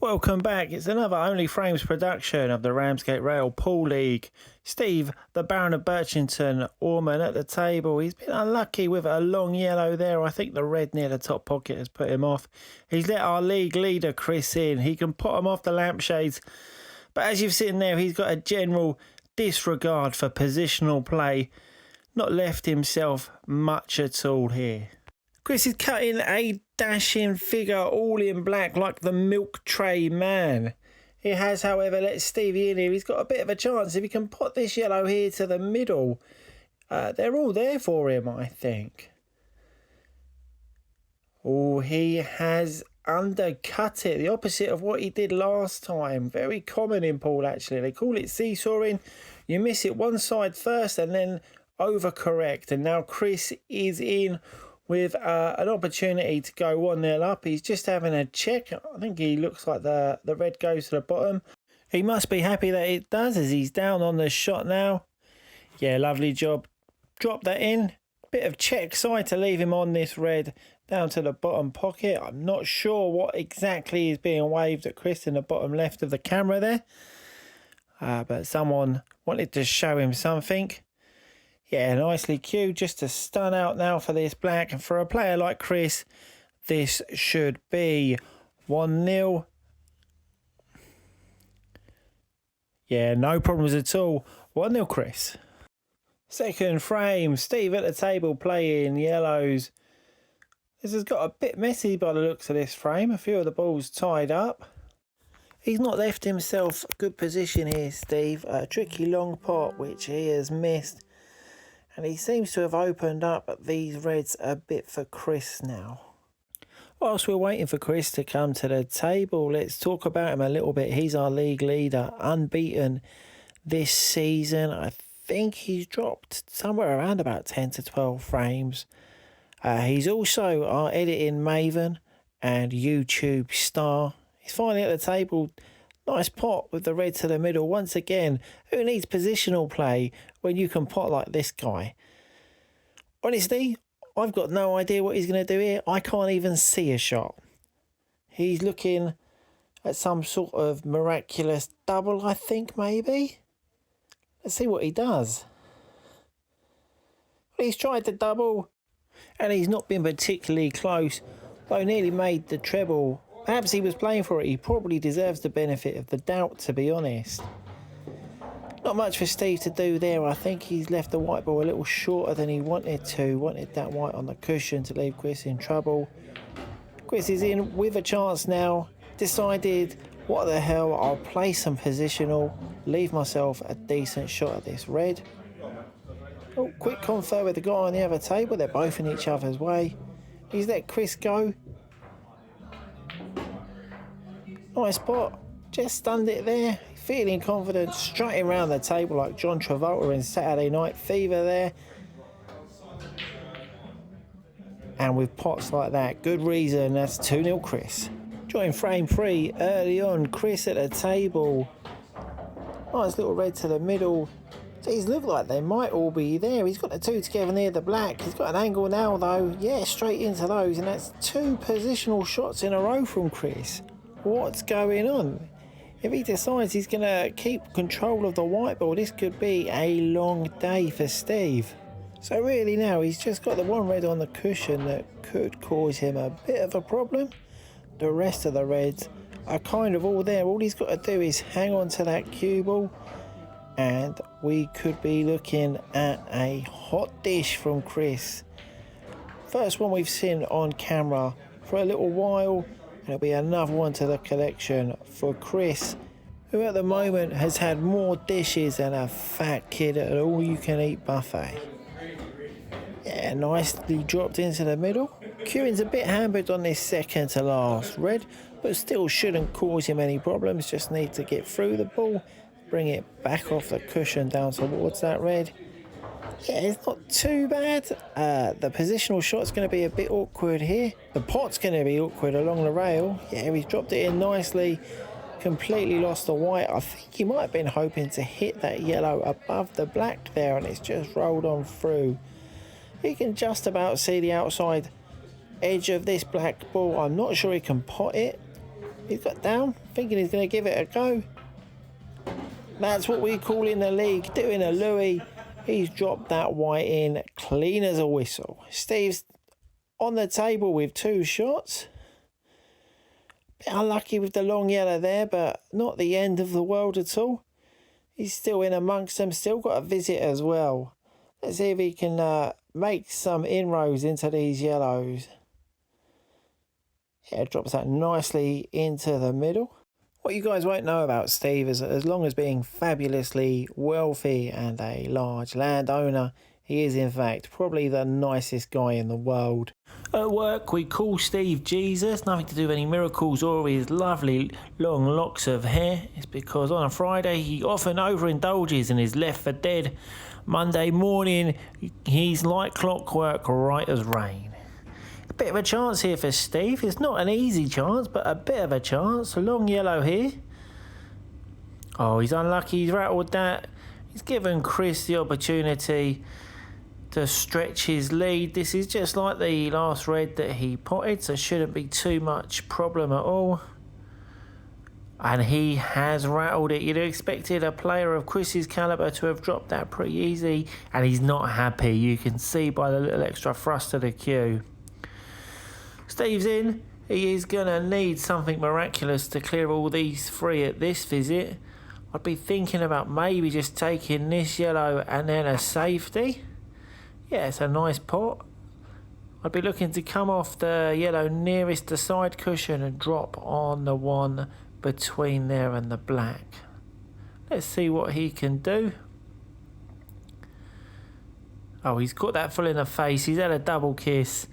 Welcome back. It's another Only Frames production of the Ramsgate Rail Pool League. Steve, the Baron of Birchington, Orman at the table. He's been unlucky with a long yellow there. I think the red near the top pocket has put him off. He's let our league leader, Chris, in. He can put him off the lampshades. But as you've seen there, he's got a general disregard for positional play. Not left himself much at all here. Chris is cutting a dashing figure all in black like the milk tray man. He has, however, let Stevie in here. He's got a bit of a chance if he can put this yellow here to the middle. They're all there for him, I think. Oh, he has undercut it. The opposite of what he did last time. Very common in pool, actually. They call it seesawing. You miss it one side first and then overcorrect. And now Chris is in with an opportunity to go 1-0 up. He's just having a check. I think he looks like the red goes to the bottom. He must be happy that it does, as he's down on the shot now. Yeah, lovely job. Drop that in. Bit of check side to leave him on this red down to the bottom pocket. I'm not sure what exactly is being waved at Chris in the bottom left of the camera there. But someone wanted to show him something. Yeah, nicely cued, just to stun out now for this black. And for a player like Chris, this should be 1-0. Yeah, no problems at all. 1-0 Chris. Second frame, Steve at the table playing yellows. This has got a bit messy by the looks of this frame. A few of the balls tied up. He's not left himself a good position here, Steve. A tricky long pot, which he has missed. And he seems to have opened up these reds a bit for Chris now. Whilst we're waiting for Chris to come to the table, let's talk about him a little bit. He's our league leader, unbeaten this season. I think he's dropped somewhere around about 10 to 12 frames. He's also our editing maven and YouTube star. He's finally at the table. Nice pot with the red to the middle. Once again, who needs positional play when you can pot like this guy? Honestly, I've got no idea what he's going to do here. I can't even see a shot. He's looking at some sort of miraculous double, I think, maybe. Let's see what he does. He's tried the double, and he's not been particularly close, though nearly made the treble. Perhaps he was playing for it. He probably deserves the benefit of the doubt, to be honest. Not much for Steve to do there. I think he's left the white ball a little shorter than he wanted to. Wanted that white on the cushion to leave Chris in trouble. Chris is in with a chance now. Decided, what the hell, I'll play some positional. Leave myself a decent shot at this red. Oh, quick confer with the guy on the other table. They're both in each other's way. He's let Chris go. Nice spot, just stunned it there. Feeling confident, strutting around the table like John Travolta in Saturday Night Fever there. And with pots like that, good reason, that's 2-0 Chris. Join frame 3 early on, Chris at the table. Nice little red to the middle. These look like they might all be there. He's got the two together near the black. He's got an angle now though. Yeah, straight into those, and that's 2 positional shots in a row from Chris. What's going on? If he decides he's going to keep control of the white ball, this could be a long day for Steve. So really now, he's just got the one red on the cushion that could cause him a bit of a problem. The rest of the reds are kind of all there. All he's got to do is hang on to that cue ball, and we could be looking at a hot dish from Chris. First one we've seen on camera for a little while. It'll be another one to the collection for Chris, who at the moment has had more dishes than a fat kid at an all-you-can-eat buffet. Yeah, nicely dropped into the middle. Kieran's a bit hampered on this second to last red, but still shouldn't cause him any problems. Just need to get through the ball, bring it back off the cushion down towards that red. Yeah, it's not too bad. The positional shot's going to be a bit awkward here. The pot's going to be awkward along the rail. Yeah, he's dropped it in nicely. Completely lost the white. I think he might have been hoping to hit that yellow above the black there, and it's just rolled on through. He can just about see the outside edge of this black ball. I'm not sure he can pot it. He's got down, thinking he's going to give it a go. That's what we call in the league doing a Louis. He's dropped that white in clean as a whistle. Steve's on the table with 2 shots. Bit unlucky with the long yellow there, but not the end of the world at all. He's still in amongst them, still got a visit as well. Let's see if he can make some inroads into these yellows. Yeah, drops that nicely into the middle. What you guys won't know about Steve is that as long as being fabulously wealthy and a large landowner, he is in fact probably the nicest guy in the world. At work we call Steve Jesus, nothing to do with any miracles or his lovely long locks of hair. It's because on a Friday he often overindulges and is left for dead. Monday morning he's like clockwork, right as rain. A bit of a chance here for Steve. It's not an easy chance, but a bit of a chance. A long yellow here. Oh, he's unlucky. He's rattled that. He's given Chris the opportunity to stretch his lead. This is just like the last red that he potted, so shouldn't be too much problem at all. And he has rattled it. You'd have expected a player of Chris's calibre to have dropped that pretty easy, and he's not happy. You can see by the little extra thrust of the cue. Steve's in. He is going to need something miraculous to clear all these 3 at this visit. I'd be thinking about maybe just taking this yellow and then a safety. Yeah, it's a nice pot. I'd be looking to come off the yellow nearest the side cushion and drop on the one between there and the black. Let's see what he can do. Oh, he's got that full in the face. He's had a double kiss.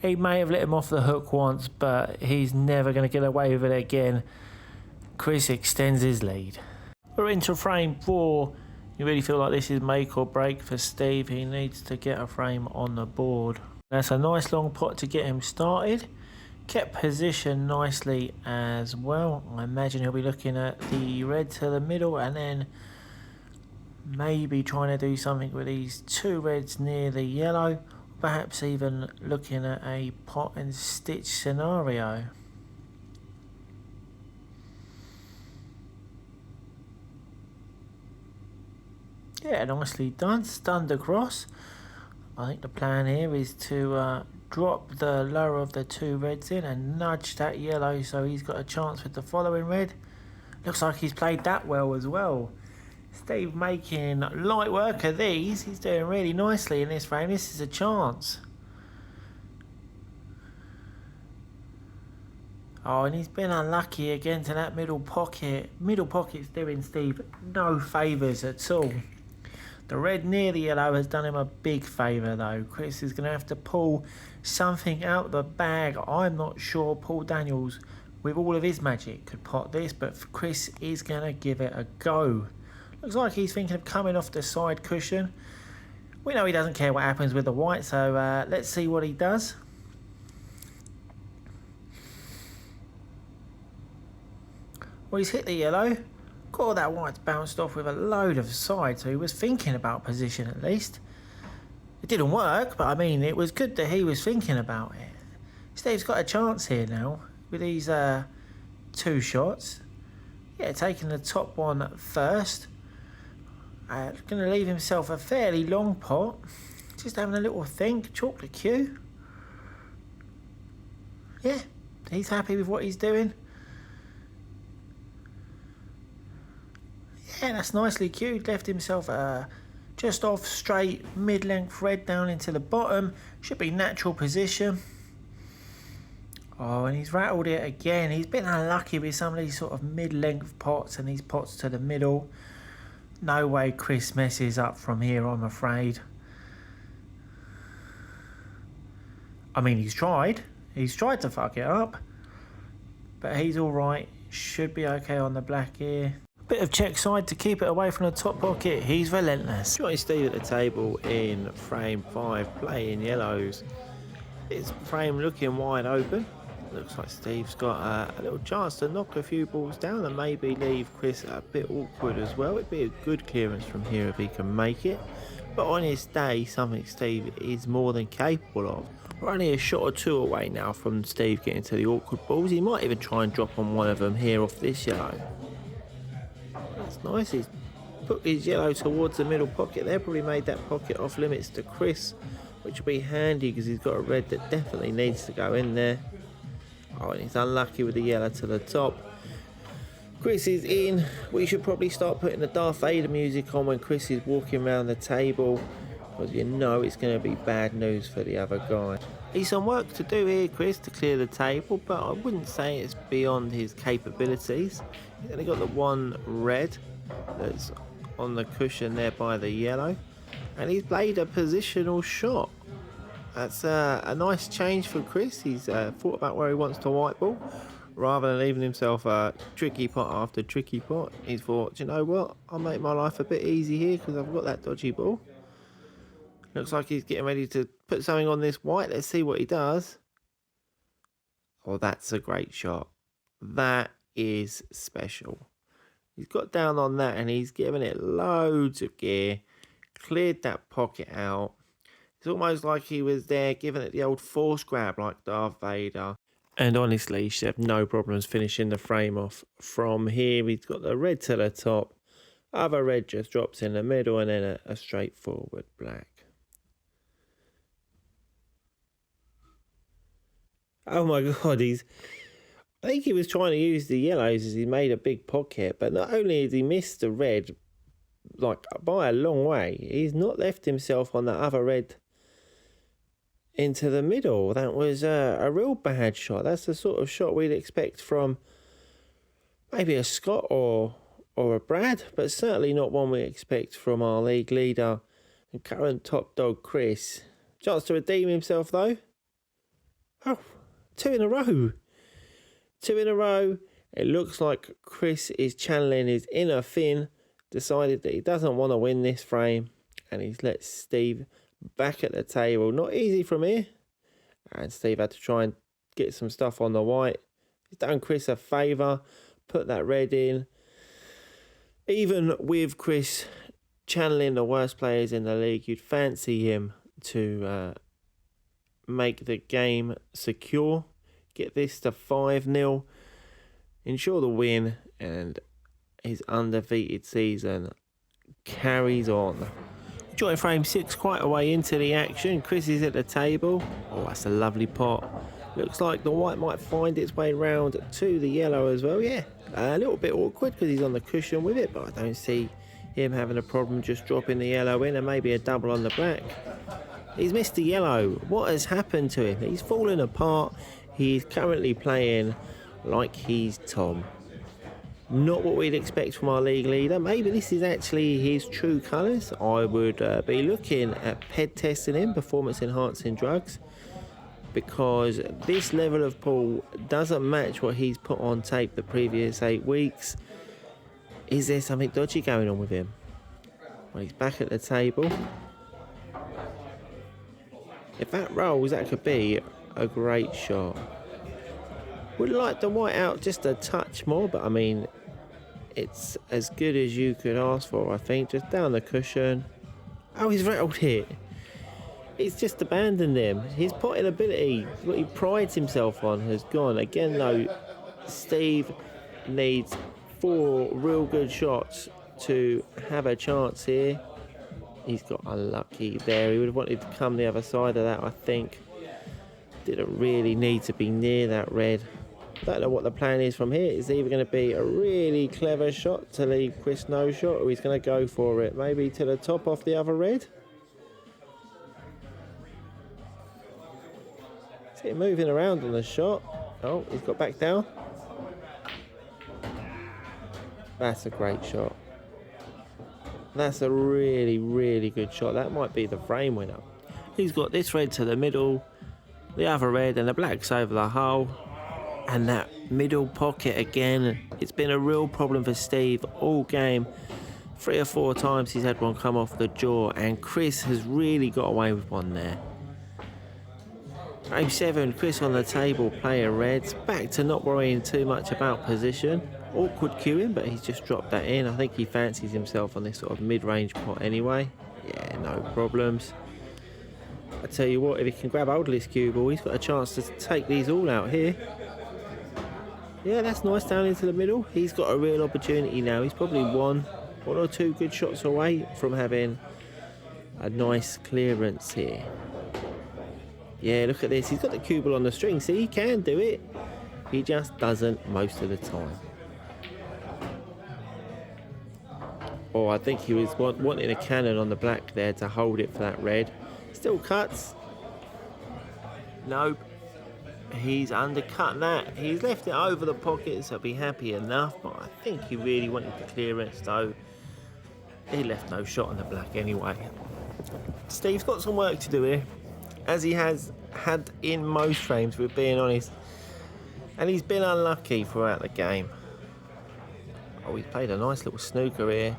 He may have let him off the hook once, but he's never going to get away with it again. Chris extends his lead. We're into frame 4. You really feel like this is make or break for Steve. He needs to get a frame on the board. That's a nice long pot to get him started. Kept position nicely as well. I imagine he'll be looking at the red to the middle and then maybe trying to do something with these 2 reds near the yellow. Perhaps even looking at a pot and stitch scenario. Yeah, nicely done, stunned across. I think the plan here is to drop the lower of the 2 reds in and nudge that yellow so he's got a chance with the following red. Looks like he's played that well as well. Steve making light work of these. He's doing really nicely in this frame. This is a chance. Oh, and he's been unlucky again to that middle pocket. Middle pocket's doing Steve no favours at all. The red near the yellow has done him a big favour though. Chris is going to have to pull something out the bag. I'm not sure Paul Daniels, with all of his magic, could pot this, but Chris is going to give it a go. Looks like he's thinking of coming off the side cushion. We know he doesn't care what happens with the white, so let's see what he does. Well, he's hit the yellow. Got all that white's bounced off with a load of side, so he was thinking about position at least. It didn't work, but I mean, it was good that he was thinking about it. Steve's got a chance here now with these 2 shots. Yeah, taking the top one first. Going to leave himself a fairly long pot. Just having a little think. Chalk the cue. Yeah, he's happy with what he's doing. Yeah, that's nicely cued. Left himself just off straight mid-length red down into the bottom. Should be natural position. Oh, and he's rattled it again. He's been unlucky with some of these sort of mid-length pots and these pots to the middle. No way Chris messes up from here, I'm afraid. I mean, he's tried. He's tried to fuck it up. But he's alright. Should be okay on the black here. Bit of check side to keep it away from the top pocket. He's relentless. Join Steve at the table in frame 5, playing yellows. His frame looking wide open. Looks like Steve's got a little chance to knock a few balls down and maybe leave Chris a bit awkward as well. It'd be a good clearance from here if he can make it. but on his day, something Steve is more than capable of. We're only a shot or two away now from Steve getting to the awkward balls. He might even try and drop on one of them here off this yellow. That's nice. He's put his yellow towards the middle pocket there. Probably made that pocket off limits to Chris, which will be handy because he's got a red that definitely needs to go in there. Oh, and he's unlucky with the yellow to the top. Chris is in. We should probably start putting the Darth Vader music on when Chris is walking around the table, because you know it's going to be bad news for the other guy. He's some work to do here, Chris, to clear the table, but I wouldn't say it's beyond his capabilities. He's only got the one red that's on the cushion there by the yellow, and he's played a positional shot. That's a nice change for Chris. He's thought about where he wants to white ball. Rather than leaving himself a tricky pot after tricky pot, he's thought, you know what, I'll make my life a bit easy here because I've got that dodgy ball. Looks like he's getting ready to put something on this white. Let's see what he does. Oh, that's a great shot. That is special. He's got down on that and he's given it loads of gear. Cleared that pocket out. It's almost like he was there giving it the old force grab like Darth Vader. And honestly, he should have no problems finishing the frame off. From here, he's got the red to the top. Other red just drops in the middle and then a straightforward black. Oh my God, I think he was trying to use the yellows as he made a big pocket. But not only has he missed the red, like by a long way, he's not left himself on the other red into the middle. That was a real bad shot. That's the sort of shot we'd expect from maybe a Scott or a Brad, but certainly not one we expect from our league leader and current top dog Chris. Chance to redeem himself though. Oh, two in a row. Two in a row. It looks like Chris is channeling his inner Finn, decided that he doesn't want to win this frame, and he's let Steve back at the table. Not easy from here. And Steve had to try and get some stuff on the white. He's done Chris a favour. Put that red in. Even with Chris channeling the worst players in the league, you'd fancy him to make the game secure. Get this to 5-0. Ensure the win. And his undefeated season carries on. Join frame 6 quite a way into the action. Chris is at the table. Oh, that's a lovely pot. Looks like the white might find its way round to the yellow as well. Yeah, a little bit awkward because he's on the cushion with it, but I don't see him having a problem just dropping the yellow in and maybe a double on the black. He's missed the yellow. What has happened to him? He's fallen apart. He's currently playing like he's Tom. Not what we'd expect from our league leader. Maybe this is actually his true colours. I would be looking at PED testing him, performance enhancing drugs, because this level of pool doesn't match what he's put on tape the previous 8 weeks. Is there something dodgy going on with him? Well, he's back at the table. If that rolls, that could be a great shot. Would like the white out just a touch more, but I mean, it's as good as you could ask for, I think. Just down the cushion. Oh, he's rattled it. He's just abandoned him. His potting ability, what he prides himself on, has gone. Again, though, Steve needs 4 real good shots to have a chance here. He's got unlucky there. He would have wanted to come the other side of that, I think. Didn't really need to be near that red. Don't know what the plan is from here. It's either going to be a really clever shot to leave Chris no shot, or he's going to go for it. Maybe to the top off the other red. See him moving around on the shot. Oh, he's got back down. That's a great shot. That's a really, really good shot. That might be the frame winner. He's got this red to the middle, the other red, and the black's over the hole. And that middle pocket again. It's been a real problem for Steve all game. 3 or 4 times he's had one come off the jaw, and Chris has really got away with one there. Frame 7, Chris on the table, player reds. Back to not worrying too much about position. Awkward queuing, but he's just dropped that in. I think he fancies himself on this sort of mid-range pot anyway. Yeah, no problems. I tell you what, if he can grab hold of this cue ball, he's got a chance to take these all out here. Yeah, that's nice down into the middle. He's got a real opportunity now. He's probably one or two good shots away from having a nice clearance here. Yeah, look at this. He's got the cue ball on the string. See, he can do it. He just doesn't most of the time. Oh, I think he was wanting a cannon on the black there to hold it for that red. Still cuts. Nope. He's undercut that. He's left it over the pocket, so he'll be happy enough. But I think he really wanted the clearance, though. He left no shot on the black anyway. Steve's got some work to do here, as he has had in most frames, we're being honest. And he's been unlucky throughout the game. Oh, he's played a nice little snooker here.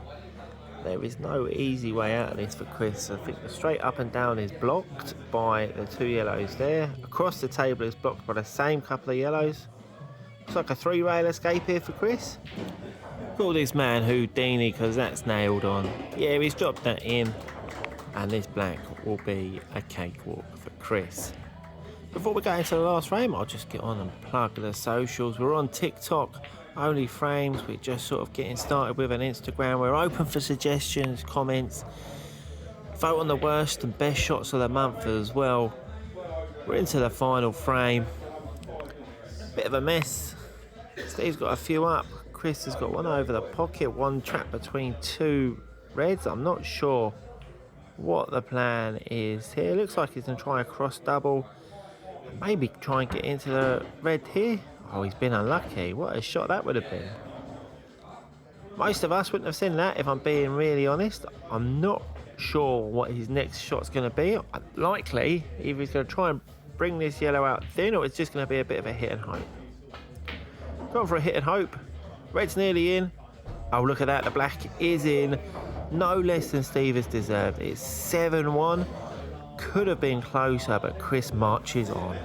There is no easy way out of this for Chris. I think the straight up and down is blocked by the two yellows there. Across the table is blocked by the same couple of yellows. Looks like a three-rail escape here for Chris. Call this man Houdini, because that's nailed on. Yeah, he's dropped that in. And this black will be a cakewalk for Chris. Before we go into the last frame, I'll just get on and plug the socials. We're on TikTok, Only Frames. We're just sort of getting started with an Instagram. We're open for suggestions, comments. Vote on the worst and best shots of the month as well. We're into the final frame. Bit of a mess. Steve's got a few up. Chris has got one over the pocket, one trapped between two reds. I'm not sure what the plan is here. Looks like he's going to try a cross double. Maybe try and get into the red here. Oh, he's been unlucky. What a shot that would have been. Most of us wouldn't have seen that, if I'm being really honest. I'm not sure what his next shot's going to be. Likely, either he's going to try and bring this yellow out thin, or it's just going to be a bit of a hit and hope. Gone for a hit and hope. Red's nearly in. Oh, look at that. The black is in. No less than Steve has deserved. It's 7-1. Could have been closer, but Chris marches on.